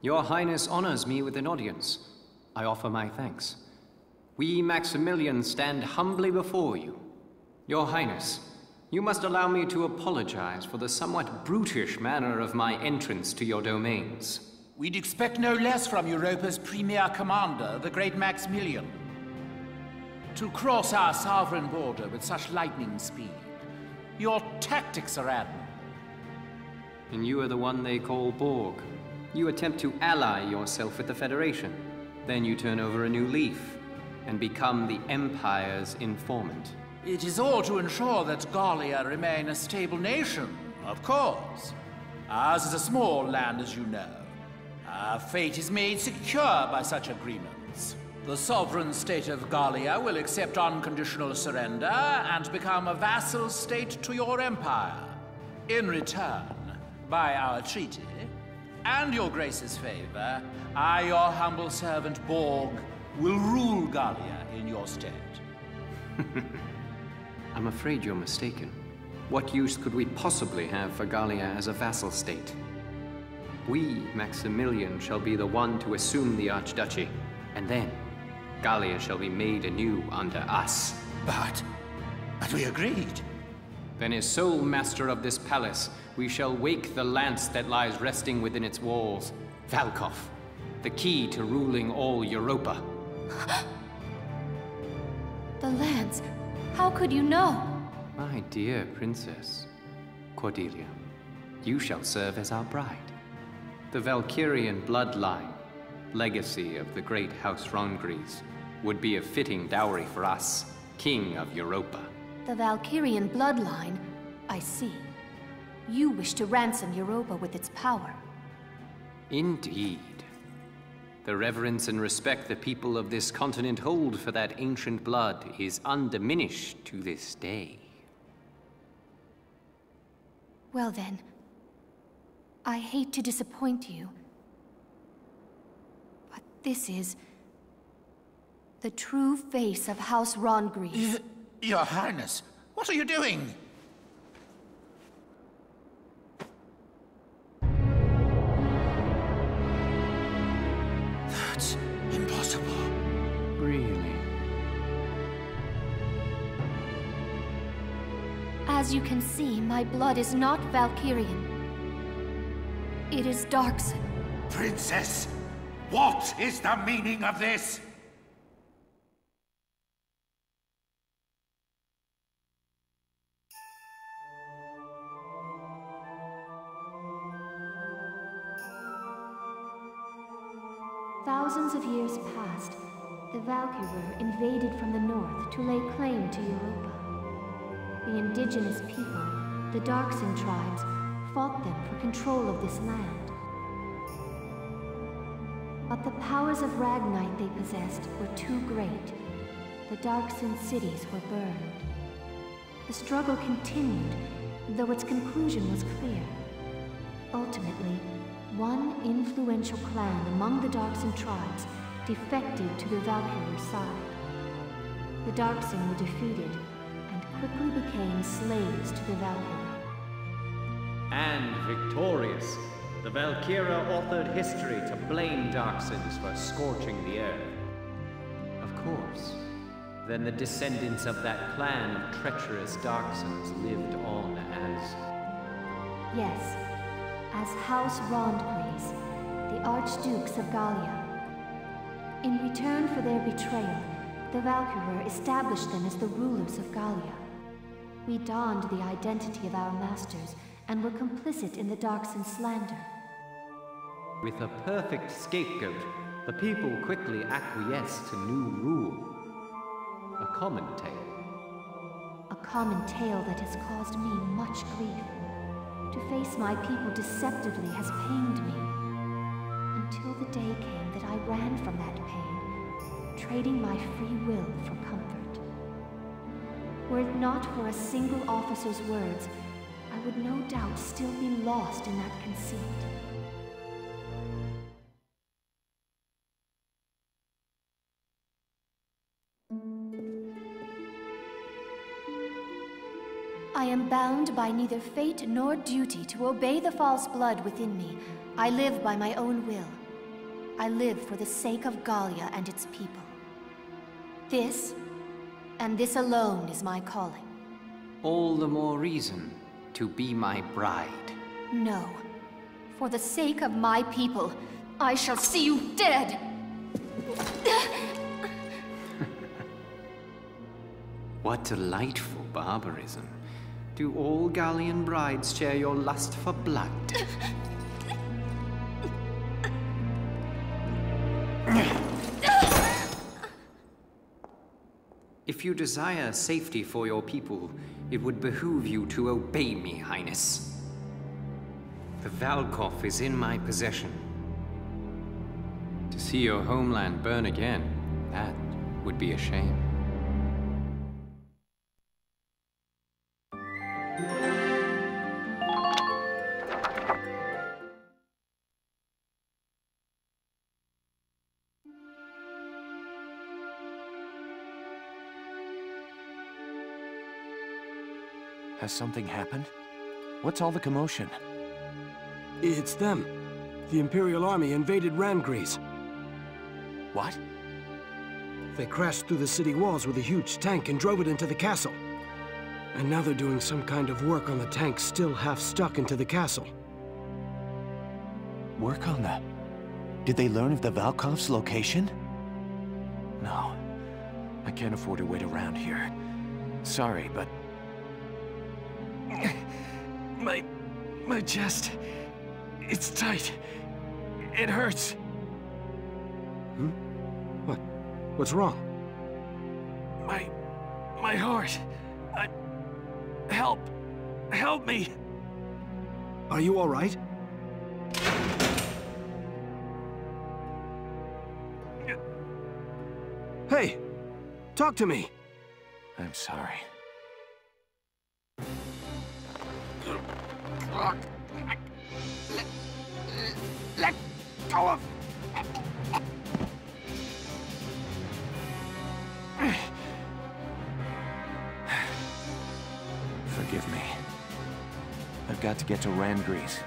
Your Highness honors me with an audience. I offer my thanks. We Maximilians stand humbly before you. Your Highness, you must allow me to apologize for the somewhat brutish manner of my entrance to your domains. We'd expect no less from Europa's premier commander, the great Maximilian. To cross our sovereign border with such lightning speed. Your tactics are admirable. And you are the one they call Borg. You attempt to ally yourself with the Federation. Then you turn over a new leaf and become the Empire's informant. It is all to ensure that Gallia remain a stable nation, of course. Ours is a small land, as you know. Our fate is made secure by such agreements. The sovereign state of Gallia will accept unconditional surrender and become a vassal state to your empire. In return, by our treaty, and your grace's favor, I, your humble servant Borg, will rule Gallia in your stead. I'm afraid you're mistaken. What use could we possibly have for Gallia as a vassal state? We, Maximilian, shall be the one to assume the Archduchy, and then Gallia shall be made anew under us. But we agreed. Then as sole master of this palace, we shall wake the lance that lies resting within its walls. Valkov, the key to ruling all Europa. The lance? How could you know? My dear princess, Cordelia, you shall serve as our bride. The Valkyrian bloodline, legacy of the great House Rongries, would be a fitting dowry for us, King of Europa. The Valkyrian bloodline? I see. You wish to ransom Europa with its power. Indeed. The reverence and respect the people of this continent hold for that ancient blood is undiminished to this day. Well then, I hate to disappoint you, but this is the true face of House Rongries. Your Highness, what are you doing? That's impossible. Really? As you can see, my blood is not Valkyrian. It is Darkson. Princess, what is the meaning of this? Thousands of years passed. The Valkyrur invaded from the north to lay claim to Europa. The indigenous people, the Darkson tribes, fought them for control of this land. But the powers of Ragnite they possessed were too great. The Darkson cities were burned. The struggle continued, though its conclusion was clear. Ultimately, one influential clan among the Darkson tribes defected to the Valkyrur side. The Darkson were defeated and quickly became slaves to the Valkyrie. And victorious, the Valkyria authored history to blame Darksons for scorching the earth. Of course, then the descendants of that clan of treacherous Darksons lived on as... Yes, as House Rongries, the Archdukes of Gallia. In return for their betrayal, the Valkyrur established them as the rulers of Gallia. We donned the identity of our masters and were complicit in the Darkson slander. With a perfect scapegoat, the people quickly acquiesced to new rule. A common tale. A common tale that has caused me much grief. To face my people deceptively has pained me. Until the day came that I ran from that pain, trading my free will for comfort. Were it not for a single officer's words, I would no doubt still be lost in that conceit. I am bound by neither fate nor duty to obey the false blood within me. I live by my own will. I live for the sake of Gallia and its people. This, and this alone, is my calling. All the more reason to be my bride. No. For the sake of my people, I shall see you dead! What delightful barbarism. Do all Gallian brides share your lust for blood? If you desire safety for your people, it would behoove you to obey me, Highness. The Valkyrur is in my possession. To see your homeland burn again, that would be a shame. Has something happened? What's all the commotion? It's them. The Imperial Army invaded Randgries. What? They crashed through the city walls with a huge tank and drove it into the castle. And now they're doing some kind of work on the tank still half stuck into the castle. Work on that? Did they learn of the Valkyria's location? No. I can't afford to wait around here. Sorry, but... My chest... It's tight. It hurts. What? What's wrong? My heart. Help me. Are you all right? Hey, talk to me. I'm sorry. Let go of... Forgive me. I've got to get to Randgries.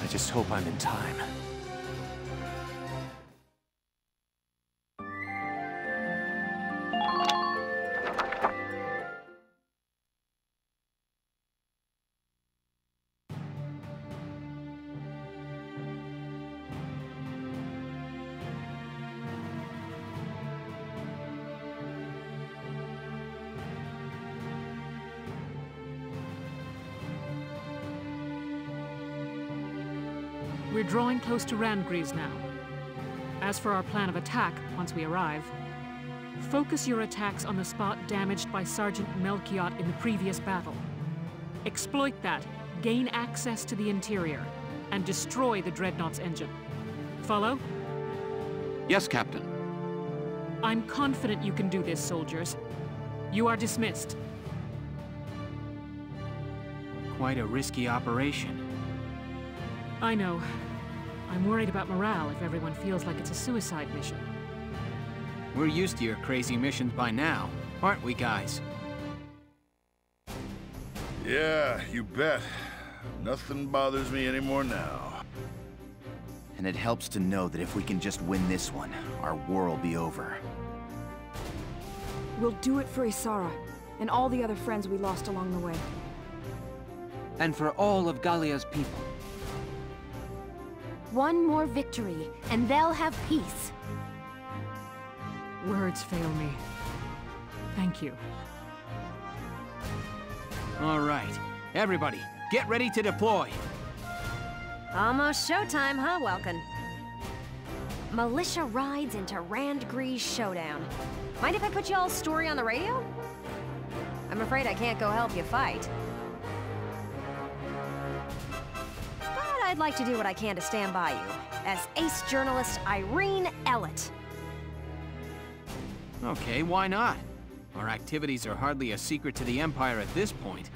I just hope I'm in time. We're drawing close to Randgries now. As for our plan of attack, once we arrive, focus your attacks on the spot damaged by Sergeant Melchiot in the previous battle. Exploit that, gain access to the interior, and destroy the Dreadnought's engine. Follow? Yes, Captain. I'm confident you can do this, soldiers. You are dismissed. Quite a risky operation. I know. I'm worried about morale if everyone feels like it's a suicide mission. We're used to your crazy missions by now, aren't we, guys? Yeah, you bet. Nothing bothers me anymore now. And it helps to know that if we can just win this one, our war will be over. We'll do it for Isara, and all the other friends we lost along the way. And for all of Gallia's people. One more victory, and they'll have peace. Words fail me. Thank you. All right. Everybody, get ready to deploy. Almost showtime, huh, Welkin? Militia rides into Randgries showdown. Mind if I put y'all's story on the radio? I'm afraid I can't go help you fight. But I'd like to do what I can to stand by you, as ace journalist Irene Ellett. Okay, why not? Our activities are hardly a secret to the Empire at this point.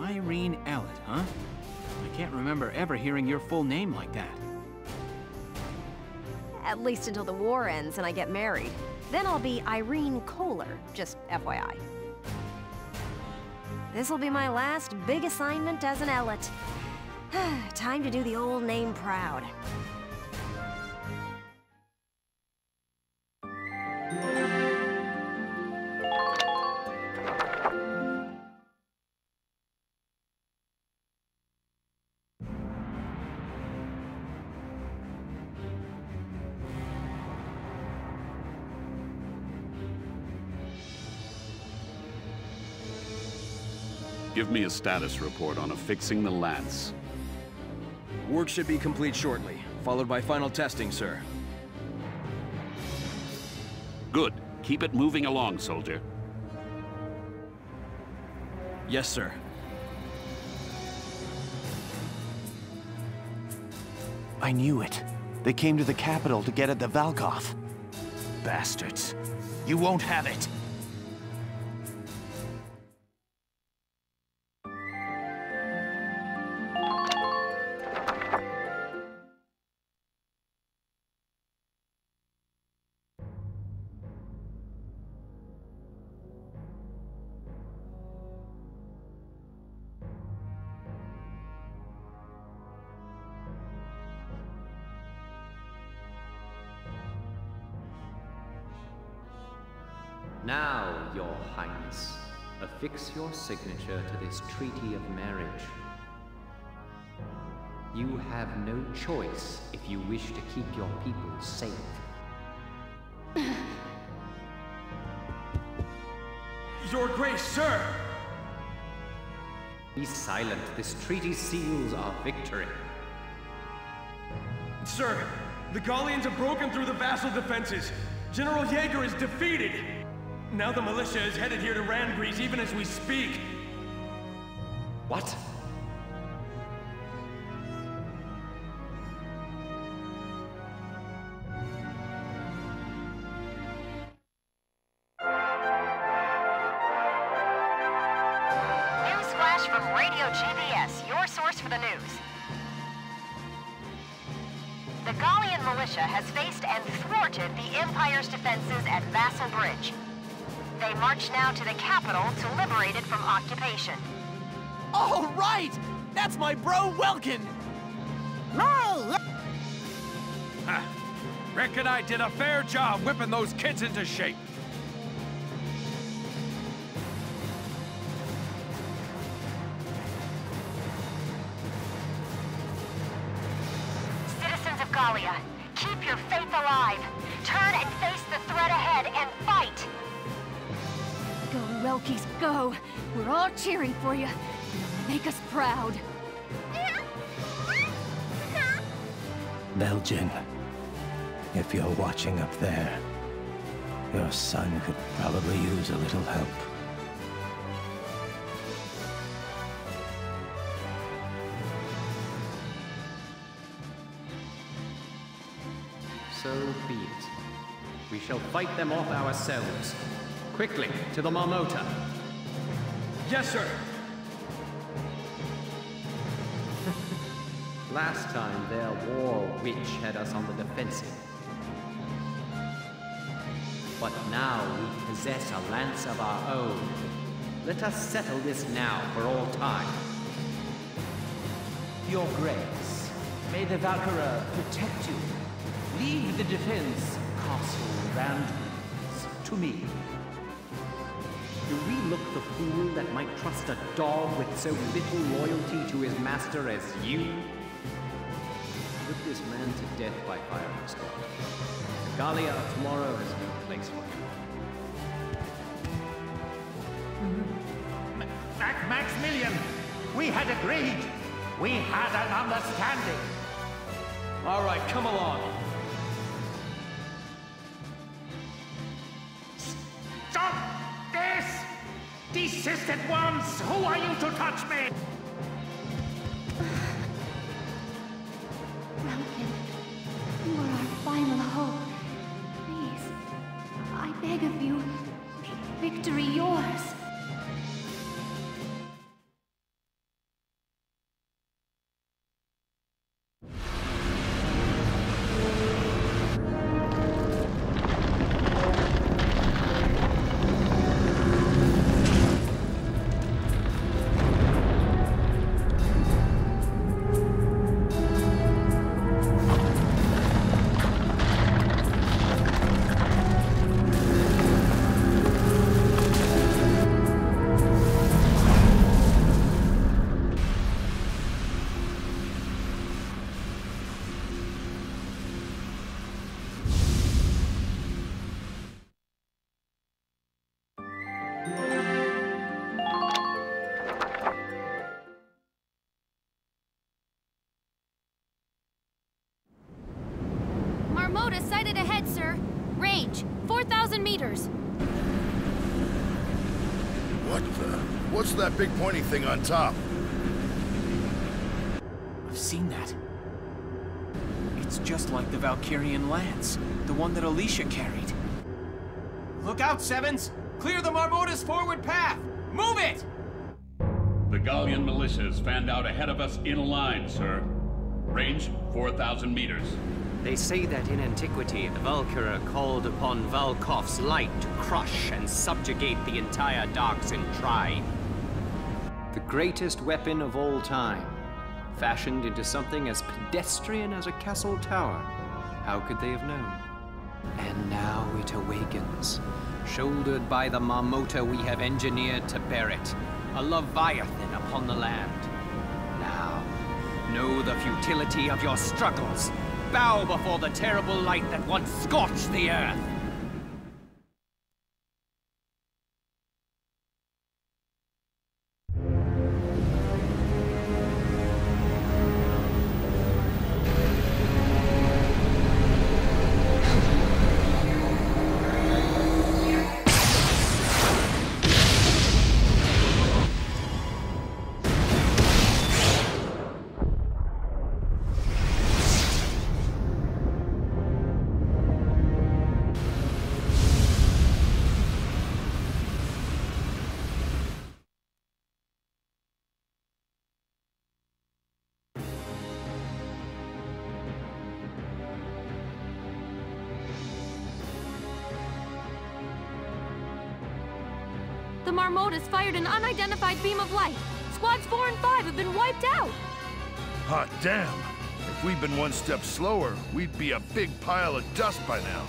Irene Ellett, huh? I can't remember ever hearing your full name like that. At least until the war ends and I get married. Then I'll be Irene Kohler, just FYI. This'll be my last big assignment as an Ellett. Time to do the old name proud. Give me a status report on affixing the lance. Work should be complete shortly, followed by final testing, sir. Good. Keep it moving along, soldier. Yes, sir. I knew it. They came to the capital to get at the Valkoth. Bastards. You won't have it. Now, Your Highness, affix your signature to this treaty of marriage. You have no choice if you wish to keep your people safe. Your Grace, sir! Be silent. This treaty seals our victory. Sir, the Gallians have broken through the vassal defenses. General Jaeger is defeated. Now the militia is headed here to Randgrease even as we speak. What? Newsflash from Radio GBS, your source for the news. The Gallian militia has faced and thwarted the Empire's defenses at Vassal Bridge. They march now to the capital to liberate it from occupation. All right! That's my bro, Welkin! Ha! Reckon I did a fair job whipping those kids into shape. Citizens of Gallia, keep your faith alive. Turn and face the threat ahead and fight! Go, Welkies, go! We're all cheering for you. Make us proud. Belgian, if you're watching up there, your son could probably use a little help. So be it. We shall fight them off ourselves. Quickly, to the Marmota. Yes, sir. Last time, their war witch had us on the defensive. But now we possess a lance of our own. Let us settle this now for all time. Your Grace, may the Valkyra protect you. Leave the defense, Castle Randgrease, to me. Do we look the fool that might trust a dog with so little loyalty to his master as you? Put this man to death by firing squad. The Gallia of tomorrow has no place for him. Maximilian, we had agreed. We had an understanding. All right, come along. Stop this! Desist at once! Who are you to touch me? Welkin, you are our final hope. Please, I beg of you, make victory yours. Marmota sighted ahead, sir. Range, 4,000 meters. What the? What's that big pointy thing on top? I've seen that. It's just like the Valkyrian lance, the one that Alicia carried. Look out, Sevens! Clear the Marmota's forward path! Move it! The Gallian militia is fanned out ahead of us in a line, sir. Range, 4,000 meters. They say that in antiquity, the Valkyra called upon Valkov's light to crush and subjugate the entire Darksin tribe. The greatest weapon of all time, fashioned into something as pedestrian as a castle tower. How could they have known? And now it awakens, shouldered by the Marmota we have engineered to bear it, a Leviathan upon the land. Now, know the futility of your struggles. Bow before the terrible light that once scorched the earth. The Marmotas fired an unidentified beam of light. Squads 4 and 5 have been wiped out. Hot damn! If we'd been one step slower, we'd be a big pile of dust by now.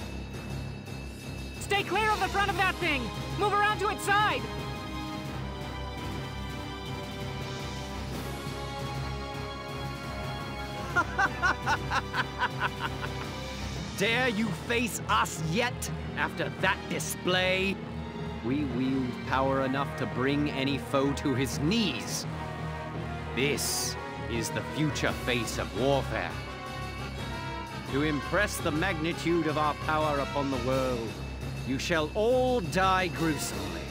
Stay clear of the front of that thing! Move around to its side! Dare you face us yet, after that display? We wield power enough to bring any foe to his knees. This is the future face of warfare. To impress the magnitude of our power upon the world, you shall all die gruesomely.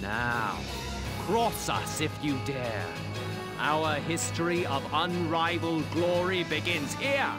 Now, cross us if you dare. Our history of unrivaled glory begins here,